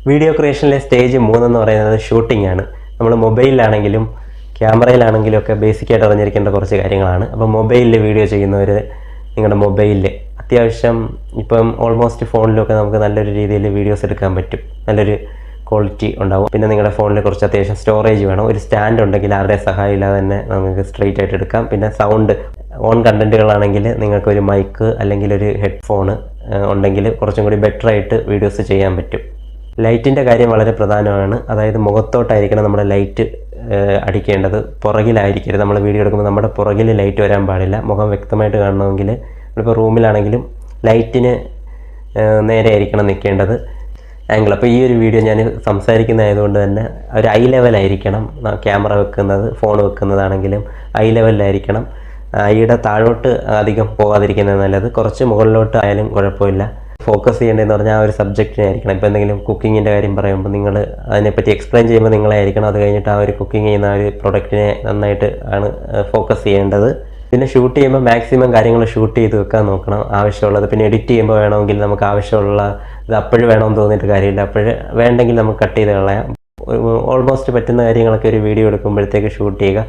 Video ക്രിയേഷനിലെ stage 3 എന്ന് പറയുന്നത് shooting ആണ്. നമ്മൾ മൊബൈലിലാണെങ്കിലും ക്യാമറയിലാണെങ്കിലും ഒക്കെ ബേസിക്കായിട്ട് അറിഞ്ഞിരിക്കേണ്ട കുറച്ച് കാര്യങ്ങളാണ്. അപ്പോൾ മൊബൈലിൽ വീഡിയോ ചെയ്യുന്നവർ നിങ്ങളുടെ മൊബൈലിൽ അത്യാവശ്യം ഇപ്പം ഓൾമോസ്റ്റ് ഫോണിലൊക്കെ നമുക്ക് നല്ലൊരു രീതിയിൽ വീഡിയോസ് എടുക്കാൻ പറ്റും, നല്ലൊരു ക്വാളിറ്റി ഉണ്ടാവും. പിന്നെ നിങ്ങളുടെ ഫോണിൽ കുറച്ച് അത്യാവശ്യം സ്റ്റോറേജ് വേണം. ഒരു സ്റ്റാൻഡ് ഉണ്ടെങ്കിൽ ആരുടെ സഹായം ഇല്ലാതെ തന്നെ നമുക്ക് സ്ട്രെയിറ്റ് ആയിട്ട് എടുക്കാം. പിന്നെ സൗണ്ട് ഓൺ കണ്ടൻറ്റുകളാണെങ്കിൽ നിങ്ങൾക്കൊരു മൈക്ക് അല്ലെങ്കിൽ ഒരു ഹെഡ്ഫോൺ ഉണ്ടെങ്കിൽ കുറച്ചും കൂടി ബെറ്റർ ആയിട്ട് വീഡിയോസ് ചെയ്യാൻ പറ്റും. ലൈറ്റിൻ്റെ കാര്യം വളരെ പ്രധാനമാണ്. അതായത് മുഖത്തോട്ടായിരിക്കണം നമ്മുടെ ലൈറ്റ് അടിക്കേണ്ടത്, പുറകിലായിരിക്കരുത്. നമ്മൾ വീഡിയോ എടുക്കുമ്പോൾ നമ്മുടെ പുറകിൽ ലൈറ്റ് വരാൻ പാടില്ല. മുഖം വ്യക്തമായിട്ട് കാണണമെങ്കിൽ നമ്മളിപ്പോൾ റൂമിലാണെങ്കിലും ലൈറ്റിന് നേരെ ആയിരിക്കണം നിൽക്കേണ്ടത് ആംഗിൾ. അപ്പോൾ ഈ ഒരു വീഡിയോ ഞാൻ സംസാരിക്കുന്നതായതുകൊണ്ട് തന്നെ ഒരു ഐ ലെവലായിരിക്കണം ക്യാമറ വെക്കുന്നത്. ഫോൺ വെക്കുന്നതാണെങ്കിലും ഐ ലെവലിലായിരിക്കണം. ഐയുടെ താഴോട്ട് അധികം പോകാതിരിക്കുന്നത് നല്ലത്. കുറച്ച് മുകളിലോട്ട് ആയാലും കുഴപ്പമില്ല. ഫോക്കസ് ചെയ്യേണ്ടതെന്ന് പറഞ്ഞാൽ ആ ഒരു സബ്ജക്റ്റിനായിരിക്കണം. ഇപ്പോൾ എന്തെങ്കിലും കുക്കിങ്ങിൻ്റെ കാര്യം പറയുമ്പോൾ നിങ്ങൾ അതിനെപ്പറ്റി എക്സ്പ്ലെയിൻ ചെയ്യുമ്പോൾ നിങ്ങളെ ആയിരിക്കണം. അത് കഴിഞ്ഞിട്ട് ആ ഒരു കുക്കിംഗ് ചെയ്യുന്ന ആ ഒരു പ്രൊഡക്റ്റിനെ നന്നായിട്ട് ആണ് ഫോക്കസ് ചെയ്യേണ്ടത്. പിന്നെ ഷൂട്ട് ചെയ്യുമ്പോൾ മാക്സിമം കാര്യങ്ങൾ ഷൂട്ട് ചെയ്ത് വെക്കാൻ നോക്കണം, ആവശ്യമുള്ളത്. പിന്നെ എഡിറ്റ് ചെയ്യുമ്പോൾ വേണമെങ്കിൽ നമുക്ക് ആവശ്യമുള്ള ഇത് അപ്പോഴും വേണമെന്ന് തോന്നിയിട്ട് കാര്യമില്ല. അപ്പോഴ് വേണ്ടെങ്കിൽ നമുക്ക് കട്ട് ചെയ്ത് കളയാം. ഓൾമോസ്റ്റ് പറ്റുന്ന കാര്യങ്ങളൊക്കെ ഒരു വീഡിയോ എടുക്കുമ്പോഴത്തേക്ക് ഷൂട്ട് ചെയ്യുക.